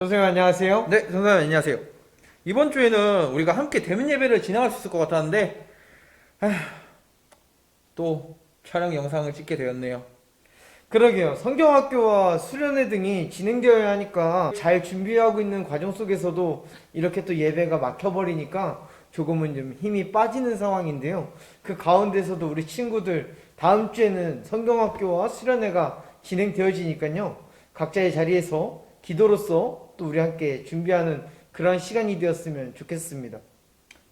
선생님 안녕하세요. 네, 선생님 안녕하세요. 이번 주에는 우리가 함께 대면 예배를 진행할 수 있을 것 같았는데 또 촬영 영상을 찍게 되었네요. 그러게요. 성경학교와 수련회 등이 진행되어야 하니까 잘 준비하고 있는 과정 속에서도 이렇게 또 예배가 막혀버리니까 조금은 좀 힘이 빠지는 상황인데요. 그 가운데서도 우리 친구들 다음 주에는 성경학교와 수련회가 진행되어지니까요. 각자의 자리에서 기도로서 또 우리 함께 준비하는 그런 시간이 되었으면 좋겠습니다.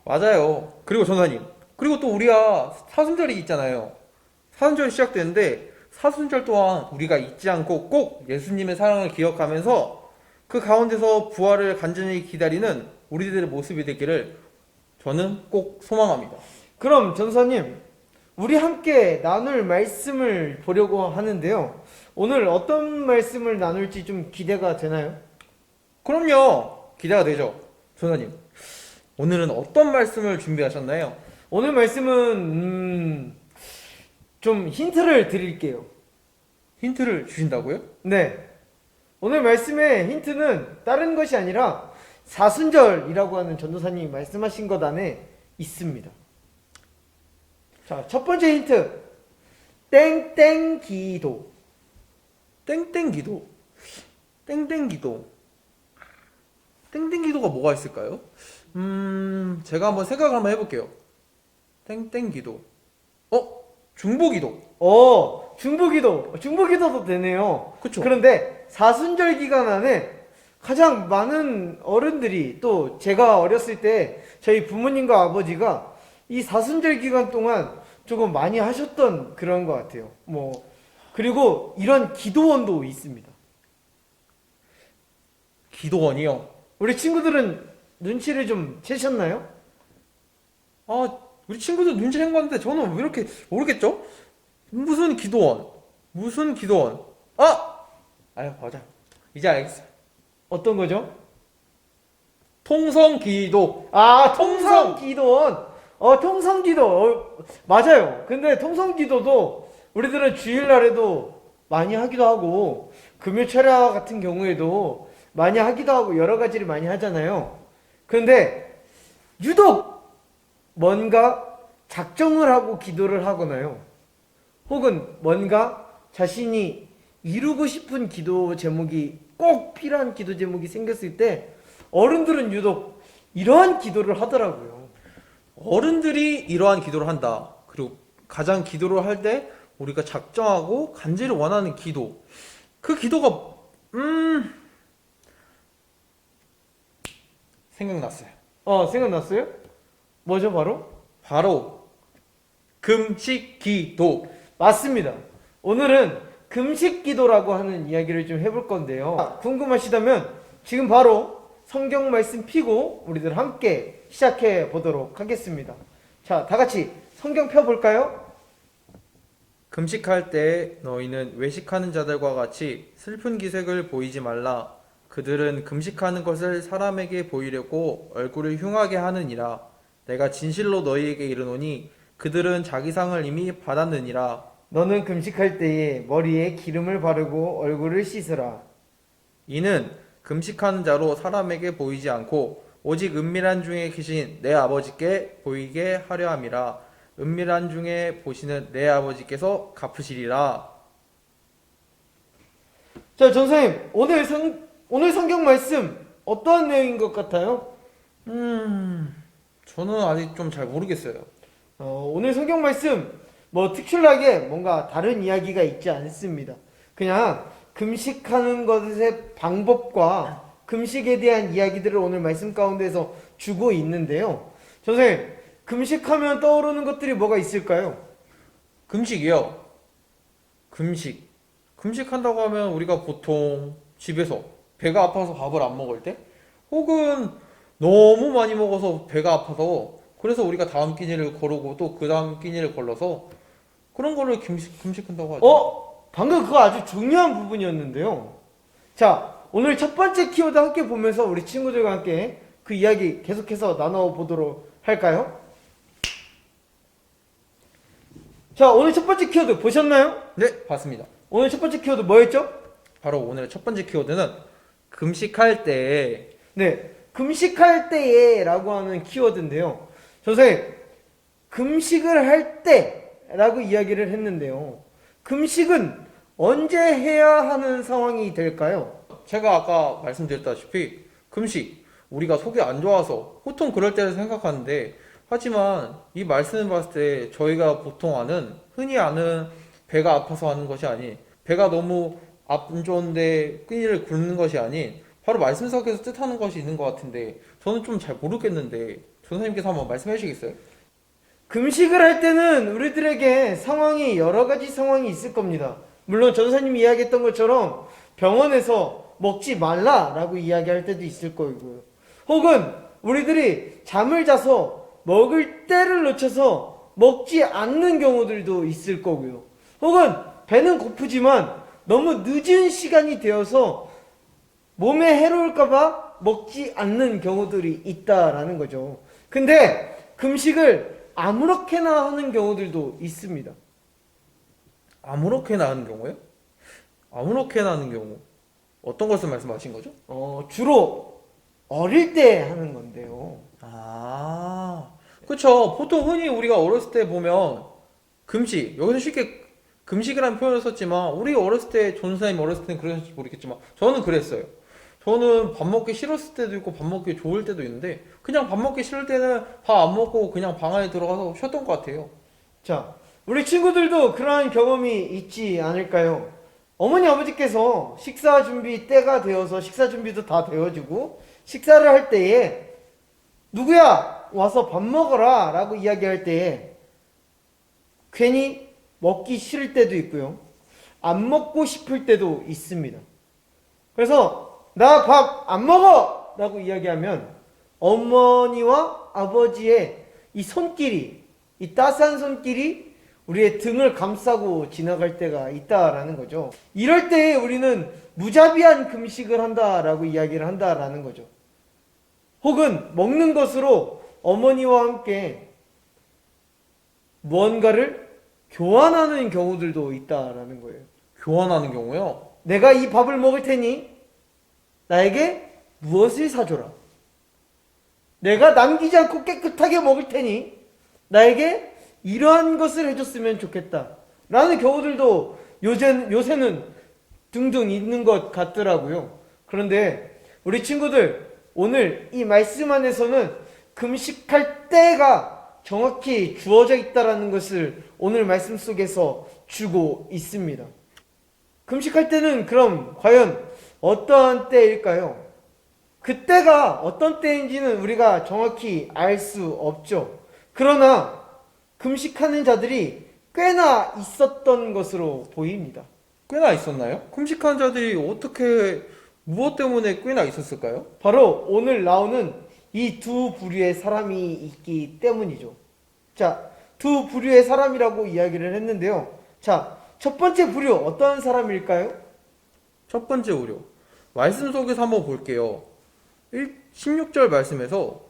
맞아요. 그리고 전사님, 그리고 또 우리가 사순절이 있잖아요. 사순절이 시작되는데 사순절 또한 우리가 잊지 않고 꼭 예수님의 사랑을 기억하면서 그 가운데서 부활을 간절히 기다리는 우리들의 모습이 되기를 저는 꼭 소망합니다. 그럼 전사님, 우리 함께 나눌 말씀을 보려고 하는데요. 오늘 어떤 말씀을 나눌지 좀 기대가 되나요? 그럼요. 기대가 되죠. 전사님, 오늘은 어떤 말씀을 준비하셨나요? 오늘 말씀은 좀 힌트를 드릴게요. 힌트를 주신다고요? 네. 오늘 말씀의 힌트는 다른 것이 아니라 사순절이라고 하는 전도사님이 말씀하신 것 안에 있습니다. 자, 첫 번째 힌트. 땡땡 기도. 땡땡 기도. 땡땡 기도. 땡땡 기도가 뭐가 있을까요? 제가 한번 생각을 한번 해볼게요. 땡땡 기도. 중보 기도. 중보기도. 중보기도도 되네요. 그쵸? 그런데 사순절 기간 안에 가장 많은 어른들이 또 제가 어렸을 때 저희 부모님과 아버지가 이 사순절 기간 동안 조금 많이 하셨던 그런 것 같아요. 그리고 이런 기도원도 있습니다. 기도원이요. 우리 친구들은 눈치를 좀 채셨나요? 우리 친구들 눈치 챈 건데 저는 왜 이렇게 모르겠죠? 무슨 기도원? 무슨 기도원? 맞아. 이제 알겠어요. 어떤 거죠? 통성 기도. 통성 기도원. 통성 기도. 맞아요. 근데 통성 기도도 우리들은 주일날에도 많이 하기도 하고, 금요 철야 같은 경우에도 많이 하기도 하고, 여러 가지를 많이 하잖아요. 그런데 유독 뭔가 작정을 하고 기도를 하거나요. 혹은 뭔가 자신이 이루고 싶은 기도 제목이 꼭 필요한 기도 제목이 생겼을 때 어른들은 유독 이러한 기도를 하더라고요. 어른들이 이러한 기도를 한다. 그리고 가장 기도를 할 때 우리가 작정하고 간절히 원하는 기도. 그 기도가 생각났어요. 생각났어요? 뭐죠, 바로? 바로 금식 기도. 맞습니다. 오늘은 금식 기도라고 하는 이야기를 좀 해볼 건데요. 궁금하시다면 지금 바로 성경 말씀 피고 우리들 함께 시작해 보도록 하겠습니다. 자, 다 같이 성경 펴볼까요? 금식할 때 너희는 외식하는 자들과 같이 슬픈 기색을 보이지 말라. 그들은 금식하는 것을 사람에게 보이려고 얼굴을 흉하게 하느니라. 내가 진실로 너희에게 이르노니 그들은 자기 상을 이미 받았느니라. 너는 금식할 때에 머리에 기름을 바르고 얼굴을 씻으라. 이는 금식하는 자로 사람에게 보이지 않고 오직 은밀한 중에 계신 내 아버지께 보이게 하려 함이라. 은밀한 중에 보시는 내 아버지께서 갚으시리라. 자, 전사님, 오늘 성경 말씀 어떠한 내용인 것 같아요? 저는 아직 좀 잘 모르겠어요. 오늘 성경 말씀 특출나게 뭔가 다른 이야기가 있지 않습니다. 그냥 금식하는 것의 방법과 금식에 대한 이야기들을 오늘 말씀 가운데서 주고 있는데요. 선생님, 금식하면 떠오르는 것들이 뭐가 있을까요? 금식이요. 금식한다고 하면 우리가 보통 집에서 배가 아파서 밥을 안 먹을 때, 혹은 너무 많이 먹어서 배가 아파서 그래서 우리가 다음 끼니를 거르고 또 그 다음 끼니를 걸러서 그런 거를 금식한다고 하죠. 방금 그거 아주 중요한 부분이었는데요. 자, 오늘 첫 번째 키워드 함께 보면서 우리 친구들과 함께 그 이야기 계속해서 나눠보도록 할까요? 자, 오늘 첫 번째 키워드 보셨나요? 네, 봤습니다. 오늘 첫 번째 키워드 뭐였죠? 바로 오늘의 첫 번째 키워드는 금식할 때. 네, 금식할 때에라고 하는 키워드인데요. 선생님, 금식을 할 때라고 이야기를 했는데요. 금식은 언제 해야 하는 상황이 될까요? 제가 아까 말씀드렸다시피 금식, 우리가 속이 안 좋아서 보통 그럴 때를 생각하는데, 하지만 이 말씀을 봤을 때 저희가 보통 흔히 아는 배가 아파서 하는 것이 아닌, 배가 너무 안 좋은데 끈이를 굽는 것이 아닌, 바로 말씀 속에서 뜻하는 것이 있는 것 같은데, 저는 좀 잘 모르겠는데 전사님께서 한번 말씀해 주시겠어요? 금식을 할 때는 우리들에게 여러 가지 상황이 있을 겁니다. 물론 전사님이 이야기했던 것처럼 병원에서 먹지 말라라고 이야기할 때도 있을 거고요. 혹은 우리들이 잠을 자서 먹을 때를 놓쳐서 먹지 않는 경우들도 있을 거고요. 혹은 배는 고프지만 너무 늦은 시간이 되어서 몸에 해로울까봐 먹지 않는 경우들이 있다라는 거죠. 근데 금식을 아무렇게나 하는 경우들도 있습니다. 아무렇게나 하는 경우요? 아무렇게나 하는 경우 어떤 것을 말씀하신 거죠? 주로 어릴 때 하는 건데요. 그쵸. 보통 흔히 우리가 어렸을 때 보면 금식, 여기서 쉽게 금식이라는 표현을 썼지만, 우리 어렸을 때, 전사님 어렸을 때는 그랬을지 모르겠지만 저는 그랬어요. 저는 밥 먹기 싫었을 때도 있고 밥 먹기 좋을 때도 있는데, 그냥 밥 먹기 싫을 때는 밥 안 먹고 그냥 방 안에 들어가서 쉬었던 것 같아요. 자, 우리 친구들도 그러한 경험이 있지 않을까요? 어머니 아버지께서 식사 준비 때가 되어서 식사 준비도 다 되어지고 식사를 할 때에 누구야 와서 밥 먹어라 라고 이야기할 때에 괜히 먹기 싫을 때도 있고요. 안 먹고 싶을 때도 있습니다. 그래서 나 밥 안 먹어 라고 이야기하면 어머니와 아버지의 이 손길이, 이 따스한 손길이 우리의 등을 감싸고 지나갈 때가 있다라는 거죠. 이럴 때 우리는 무자비한 금식을 한다라고 이야기를 한다라는 거죠. 혹은 먹는 것으로 어머니와 함께 무언가를 교환하는 경우들도 있다라는 거예요. 교환하는 경우요? 내가 이 밥을 먹을 테니 나에게 무엇을 사줘라. 내가 남기지 않고 깨끗하게 먹을 테니 나에게 이러한 것을 해줬으면 좋겠다 라는 경우들도 요새는 등등 있는 것 같더라고요. 그런데 우리 친구들, 오늘 이 말씀 안에서는 금식할 때가 정확히 주어져 있다라는 것을 오늘 말씀 속에서 주고 있습니다. 금식할 때는 그럼 과연 어떠한 때일까요? 그때가 어떤 때인지는 우리가 정확히 알 수 없죠. 그러나 금식하는 자들이 꽤나 있었던 것으로 보입니다. 꽤나 있었나요? 금식한 자들이 무엇 때문에 꽤나 있었을까요? 바로 오늘 나오는 이 두 부류의 사람이 있기 때문이죠. 자, 두 부류의 사람이라고 이야기를 했는데요. 자, 첫 번째 부류 어떤 사람일까요? 첫 번째 우려. 말씀 속에서 한번 볼게요. 16절 말씀에서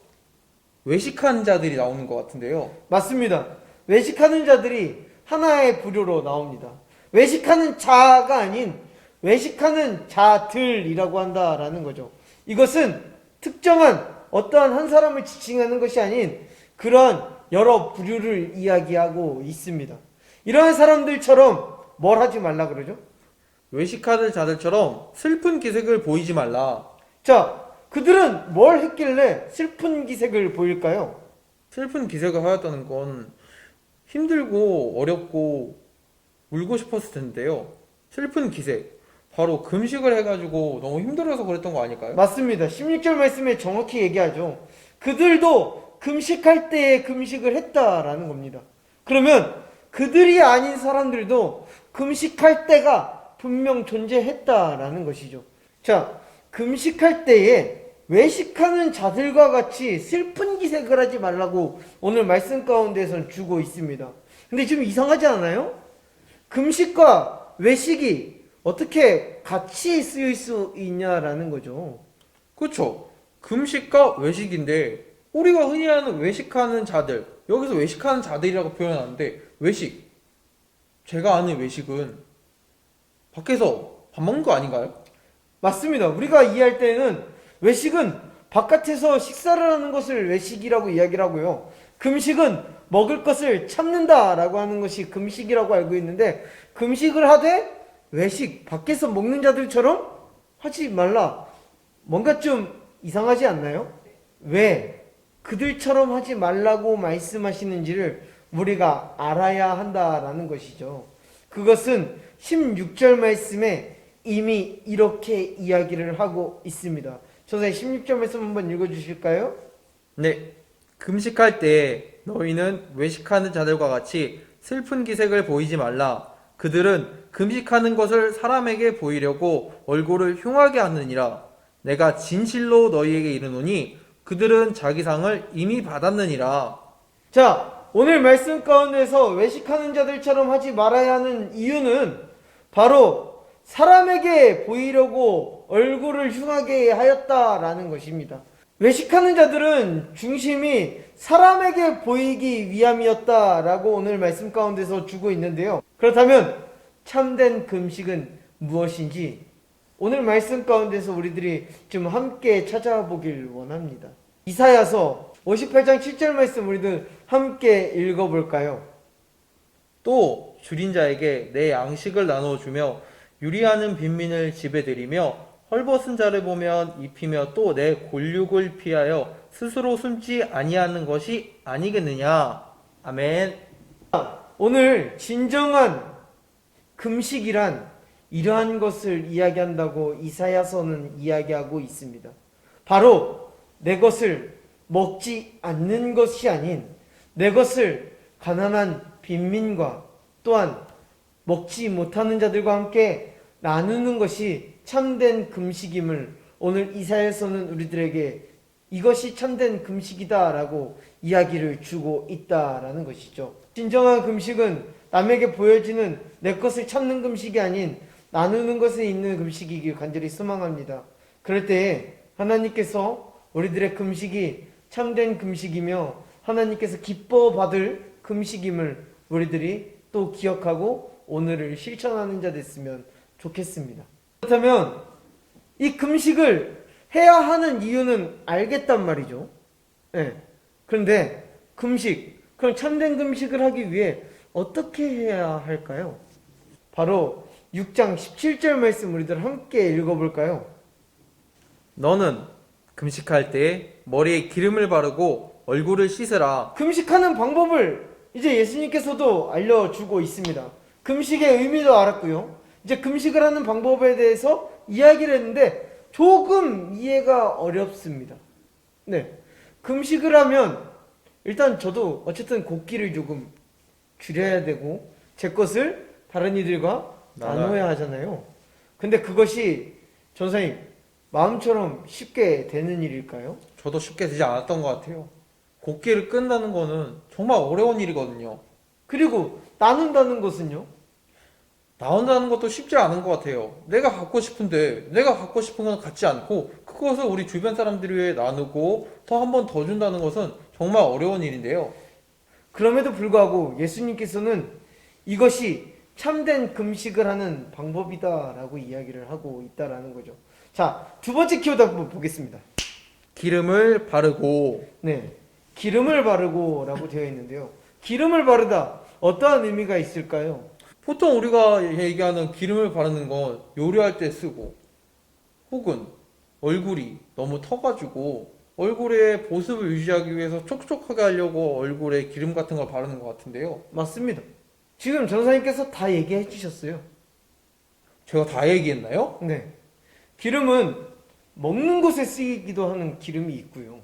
외식한 자들이 나오는 것 같은데요. 맞습니다. 외식하는 자들이 하나의 부류로 나옵니다. 외식하는 자가 아닌 외식하는 자들이라고 한다라는 거죠. 이것은 특정한 어떠한 한 사람을 지칭하는 것이 아닌 그러한 여러 부류를 이야기하고 있습니다. 이러한 사람들처럼 뭘 하지 말라 그러죠? 외식하는 자들처럼 슬픈 기색을 보이지 말라. 자, 그들은 뭘 했길래 슬픈 기색을 보일까요? 슬픈 기색을 하였다는 건 힘들고 어렵고 울고 싶었을 텐데요. 슬픈 기색. 바로 금식을 해가지고 너무 힘들어서 그랬던 거 아닐까요? 맞습니다. 16절 말씀에 정확히 얘기하죠. 그들도 금식할 때에 금식을 했다라는 겁니다. 그러면 그들이 아닌 사람들도 금식할 때가 분명 존재했다라는 것이죠. 자, 금식할 때에 외식하는 자들과 같이 슬픈 기색을 하지 말라고 오늘 말씀 가운데에선 주고 있습니다. 근데 좀 이상하지 않아요? 금식과 외식이 어떻게 같이 쓰일 수 있냐라는 거죠. 그렇죠. 금식과 외식인데, 우리가 흔히 하는 외식하는 자들, 여기서 외식하는 자들이라고 표현하는데, 외식, 제가 아는 외식은 밖에서 밥 먹는 거 아닌가요? 맞습니다. 우리가 이해할 때는 외식은 바깥에서 식사를 하는 것을 외식이라고 이야기를 하고요. 금식은 먹을 것을 참는다라고 하는 것이 금식이라고 알고 있는데, 금식을 하되 외식, 밖에서 먹는 자들처럼 하지 말라. 뭔가 좀 이상하지 않나요? 왜 그들처럼 하지 말라고 말씀하시는지를 우리가 알아야 한다라는 것이죠. 그것은 16절 말씀에 이미 이렇게 이야기를 하고 있습니다. 전사님 16절 말씀 한번 읽어주실까요? 네. 금식할 때 너희는 외식하는 자들과 같이 슬픈 기색을 보이지 말라. 그들은 금식하는 것을 사람에게 보이려고 얼굴을 흉하게 하느니라. 내가 진실로 너희에게 이르노니 그들은 자기 상을 이미 받았느니라. 자, 오늘 말씀 가운데서 외식하는 자들처럼 하지 말아야 하는 이유는 바로 사람에게 보이려고 얼굴을 흉하게 하였다라는 것입니다. 외식하는 자들은 중심이 사람에게 보이기 위함이었다라고 오늘 말씀 가운데서 주고 있는데요. 그렇다면 참된 금식은 무엇인지 오늘 말씀 가운데서 우리들이 좀 함께 찾아보길 원합니다. 이사야서 58장 7절 말씀 우리들 함께 읽어볼까요? 또 줄인 자에게 내 양식을 나눠주며 유리하는 빈민을 집에 들이며 헐벗은 자를 보면 입히며 또 내 골육을 피하여 스스로 숨지 아니하는 것이 아니겠느냐. 아멘. 오늘 진정한 금식이란 이러한 것을 이야기한다고 이사야서는 이야기하고 있습니다. 바로 내 것을 먹지 않는 것이 아닌 내 것을 가난한 빈민과 또한 먹지 못하는 자들과 함께 나누는 것이 참된 금식임을 오늘 이사야서는 우리들에게 이것이 참된 금식이다라고 이야기를 주고 있다라는 것이죠. 진정한 금식은 남에게 보여지는 내 것을 참는 금식이 아닌 나누는 것에 있는 금식이길 간절히 소망합니다. 그럴 때 하나님께서 우리들의 금식이 참된 금식이며 하나님께서 기뻐 받을 금식임을 우리들이 또 기억하고 오늘을 실천하는 자 됐으면 좋겠습니다. 그렇다면 이 금식을 해야 하는 이유는 알겠단 말이죠. 네. 그런데 금식, 그럼 참된 금식을 하기 위해 어떻게 해야 할까요? 바로 6장 17절 말씀 우리들 함께 읽어볼까요? 너는 금식할 때 머리에 기름을 바르고 얼굴을 씻으라. 금식하는 방법을 이제 예수님께서도 알려주고 있습니다. 금식의 의미도 알았고요. 이제 금식을 하는 방법에 대해서 이야기를 했는데 조금 이해가 어렵습니다. 네. 금식을 하면 일단 저도 어쨌든 곡기를 조금 줄여야 되고 제 것을 다른 이들과 나눠야 하잖아요. 근데 그것이 전사님 마음처럼 쉽게 되는 일일까요? 저도 쉽게 되지 않았던 것 같아요. 곡기를 끈다는 거는 정말 어려운 일이거든요. 그리고 나눈다는 것은요? 나온다는 것도 쉽지 않은 것 같아요. 내가 갖고 싶은데 내가 갖고 싶은 건 갖지 않고 그것을 우리 주변 사람들 위해 나누고 더 한 번 더 준다는 것은 정말 어려운 일인데요. 그럼에도 불구하고 예수님께서는 이것이 참된 금식을 하는 방법이다라고 이야기를 하고 있다라는 거죠. 자, 두 번째 키워드 한번 보겠습니다. 기름을 바르고. 네, 기름을 바르고라고 되어 있는데요. 기름을 바르다 어떠한 의미가 있을까요? 보통 우리가 얘기하는 기름을 바르는 건 요리할 때 쓰고 혹은 얼굴이 너무 터가지고 얼굴의 보습을 유지하기 위해서 촉촉하게 하려고 얼굴에 기름 같은 걸 바르는 것 같은데요. 맞습니다. 지금 전사님께서 다 얘기해 주셨어요. 제가 다 얘기했나요? 네, 기름은 먹는 곳에 쓰이기도 하는 기름이 있고요.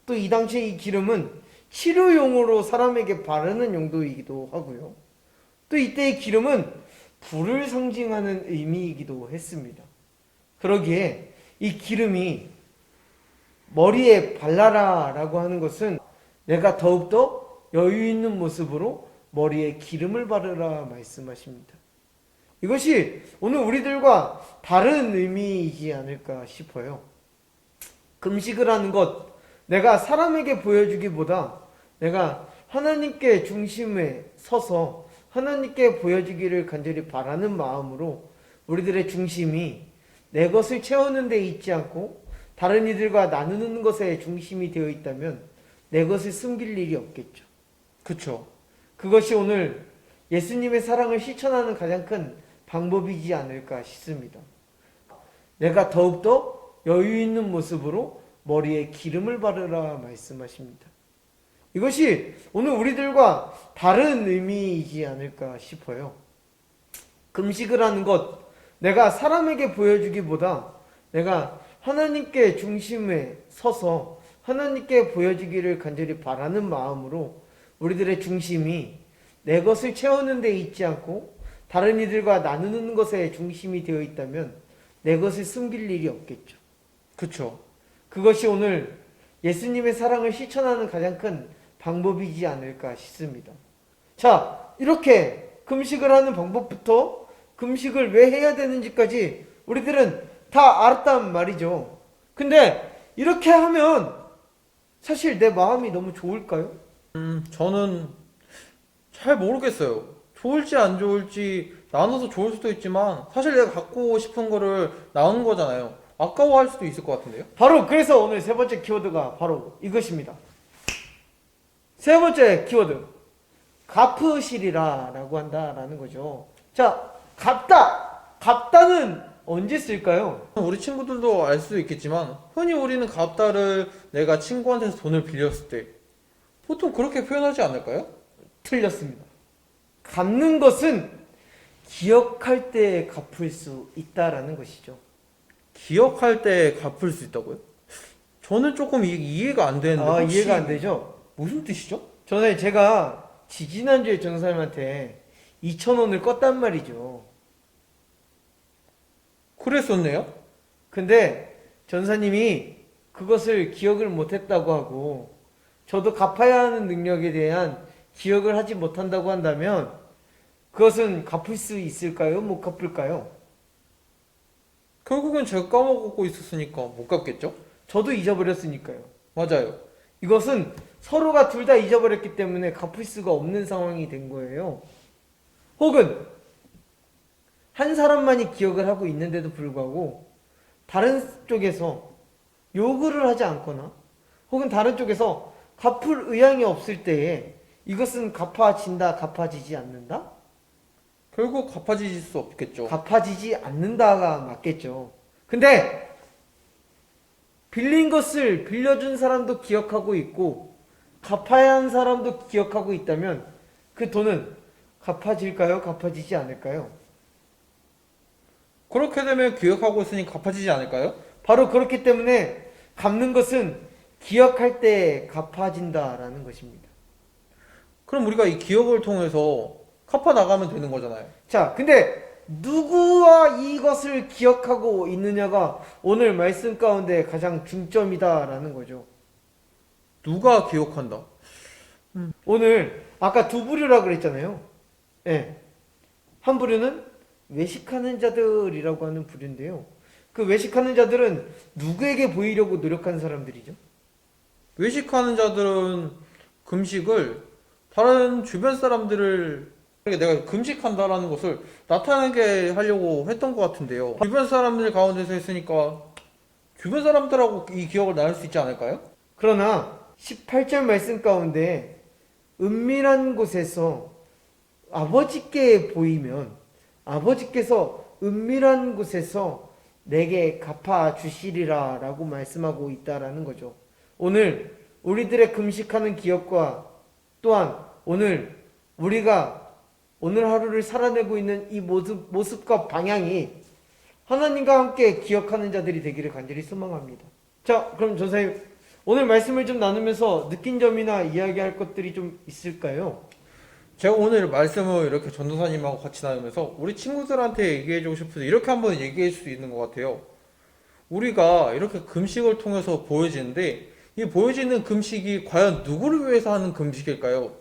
또 이 당시에 이 기름은 치료용으로 사람에게 바르는 용도이기도 하고요. 또 이때의 기름은 불을 상징하는 의미이기도 했습니다. 그러기에 이 기름이 머리에 발라라 라고 하는 것은 내가 더욱더 여유 있는 모습으로 머리에 기름을 바르라 말씀하십니다. 이것이 오늘 우리들과 다른 의미이지 않을까 싶어요. 금식을 하는 것, 내가 사람에게 보여주기보다 내가 하나님께 중심에 서서 하나님께 보여주기를 간절히 바라는 마음으로 우리들의 중심이 내 것을 채우는 데 있지 않고 다른 이들과 나누는 것에 중심이 되어 있다면 내 것을 숨길 일이 없겠죠. 그쵸. 그것이 오늘 예수님의 사랑을 실천하는 가장 큰 방법이지 않을까 싶습니다. 내가 더욱더 여유 있는 모습으로 머리에 기름을 바르라 말씀하십니다. 이것이 오늘 우리들과 다른 의미이지 않을까 싶어요. 금식을 하는 것, 내가 사람에게 보여주기보다 내가 하나님께 중심에 서서 하나님께 보여주기를 간절히 바라는 마음으로 우리들의 중심이 내 것을 채우는 데 있지 않고 다른 이들과 나누는 것에 중심이 되어 있다면 내 것을 숨길 일이 없겠죠. 그쵸. 그것이 오늘 예수님의 사랑을 실천하는 가장 큰 방법이지 않을까 싶습니다. 자, 이렇게 금식을 하는 방법부터 금식을 왜 해야 되는지까지 우리들은 다 알았단 말이죠. 근데 이렇게 하면 사실 내 마음이 너무 좋을까요? 저는 잘 모르겠어요. 좋을지 안 좋을지 나눠서 좋을 수도 있지만 사실 내가 갖고 싶은 거를 나누는 거잖아요. 아까워할 수도 있을 것 같은데요. 바로 그래서 오늘 세 번째 키워드가 바로 이것입니다. 세 번째 키워드, 갚으시리라 라고 한다라는 거죠. 자, 갚다는 언제 쓸까요? 우리 친구들도 알 수도 있겠지만 흔히 우리는 갚다를 내가 친구한테서 돈을 빌렸을 때 보통 그렇게 표현하지 않을까요? 틀렸습니다. 갚는 것은 기억할 때 갚을 수 있다라는 것이죠. 기억할 때 갚을 수 있다고요? 저는 조금 이해가 안 되는데 혹시 이해가 안 되죠? 무슨 뜻이죠? 전에 제가 지난주에 전사님한테 2,000원을 껐단 말이죠. 그랬었네요? 근데 전사님이 그것을 기억을 못했다고 하고 저도 갚아야 하는 능력에 대한 기억을 하지 못한다고 한다면 그것은 갚을 수 있을까요? 못 갚을까요? 결국엔 제가 까먹고 있었으니까 못 갚겠죠? 저도 잊어버렸으니까요. 맞아요. 이것은 서로가 둘 다 잊어버렸기 때문에 갚을 수가 없는 상황이 된 거예요. 혹은 한 사람만이 기억을 하고 있는데도 불구하고 다른 쪽에서 요구를 하지 않거나 혹은 다른 쪽에서 갚을 의향이 없을 때에 이것은 갚아진다, 갚아지지 않는다? 결국 갚아질 수 없겠죠. 갚아지지 않는다가 맞겠죠. 근데 빌린 것을 빌려준 사람도 기억하고 있고 갚아야 한 사람도 기억하고 있다면 그 돈은 갚아질까요? 갚아지지 않을까요? 그렇게 되면 기억하고 있으니 갚아지지 않을까요? 바로 그렇기 때문에 갚는 것은 기억할 때 갚아진다라는 것입니다. 그럼 우리가 이 기억을 통해서 갚아 나가면 되는 거잖아요. 자, 근데 누구와 이것을 기억하고 있느냐가 오늘 말씀 가운데 가장 중점이다라는 거죠. 누가 기억한다? 오늘 아까 두 부류라 그랬잖아요. 예. 한 부류는 외식하는 자들이라고 하는 부류인데요. 그 외식하는 자들은 누구에게 보이려고 노력하는 사람들이죠? 외식하는 자들은 금식을 다른 주변 사람들을 내가 금식한다라는 것을 나타나게 하려고 했던 것 같은데요. 주변 사람들 가운데서 했으니까 주변 사람들하고 이 기억을 나눌 수 있지 않을까요? 그러나 18절 말씀 가운데 은밀한 곳에서 아버지께 보이면 아버지께서 은밀한 곳에서 내게 갚아 주시리라 라고 말씀하고 있다라는 거죠. 오늘 우리들의 금식하는 기억과 또한 오늘 우리가 오늘 하루를 살아내고 있는 이 모습과 방향이 하나님과 함께 기억하는 자들이 되기를 간절히 소망합니다. 자, 그럼 전사님 오늘 말씀을 좀 나누면서 느낀 점이나 이야기할 것들이 좀 있을까요? 제가 오늘 말씀을 이렇게 전도사님하고 같이 나누면서 우리 친구들한테 얘기해주고 싶어서 이렇게 한번 얘기할 수 있는 것 같아요. 우리가 이렇게 금식을 통해서 보여지는데 이 보여지는 금식이 과연 누구를 위해서 하는 금식일까요?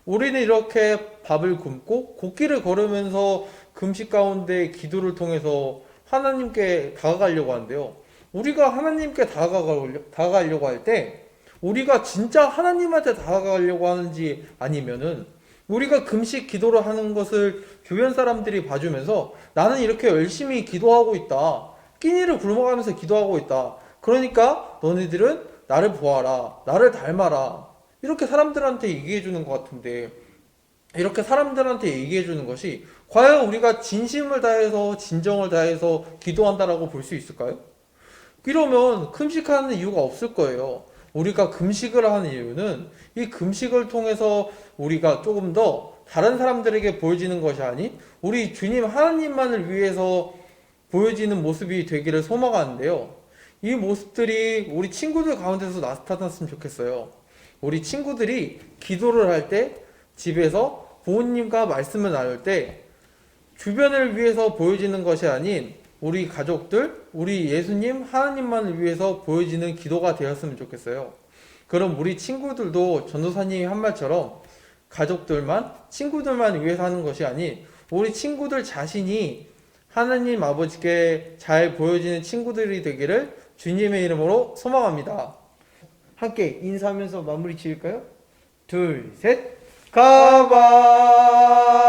우리는 이렇게 밥을 굶고 곡기를 걸으면서 금식 가운데 기도를 통해서 하나님께 다가가려고 하는데요. 우리가 하나님께 다가가려고 할 때 우리가 진짜 하나님한테 다가가려고 하는지 아니면은 우리가 금식 기도를 하는 것을 주변 사람들이 봐주면서 나는 이렇게 열심히 기도하고 있다, 끼니를 굶어가면서 기도하고 있다. 그러니까 너네들은 나를 보아라. 나를 닮아라. 이렇게 사람들한테 얘기해 주는 것 같은데, 이렇게 사람들한테 얘기해 주는 것이 과연 우리가 진심을 다해서 진정을 다해서 기도한다라고 볼 수 있을까요? 이러면 금식하는 이유가 없을 거예요. 우리가 금식을 하는 이유는 이 금식을 통해서 우리가 조금 더 다른 사람들에게 보여지는 것이 아닌 우리 주님 하나님만을 위해서 보여지는 모습이 되기를 소망하는데요. 이 모습들이 우리 친구들 가운데서 나타났으면 좋겠어요. 우리 친구들이 기도를 할 때, 집에서 부모님과 말씀을 나눌 때 주변을 위해서 보여지는 것이 아닌 우리 가족들, 우리 예수님, 하나님만을 위해서 보여지는 기도가 되었으면 좋겠어요. 그럼 우리 친구들도 전도사님이 한 말처럼 가족들만, 친구들만 위해서 하는 것이 아닌 우리 친구들 자신이 하나님 아버지께 잘 보여지는 친구들이 되기를 주님의 이름으로 소망합니다. 함께 인사하면서 마무리 지을까요? 둘, 셋. 가바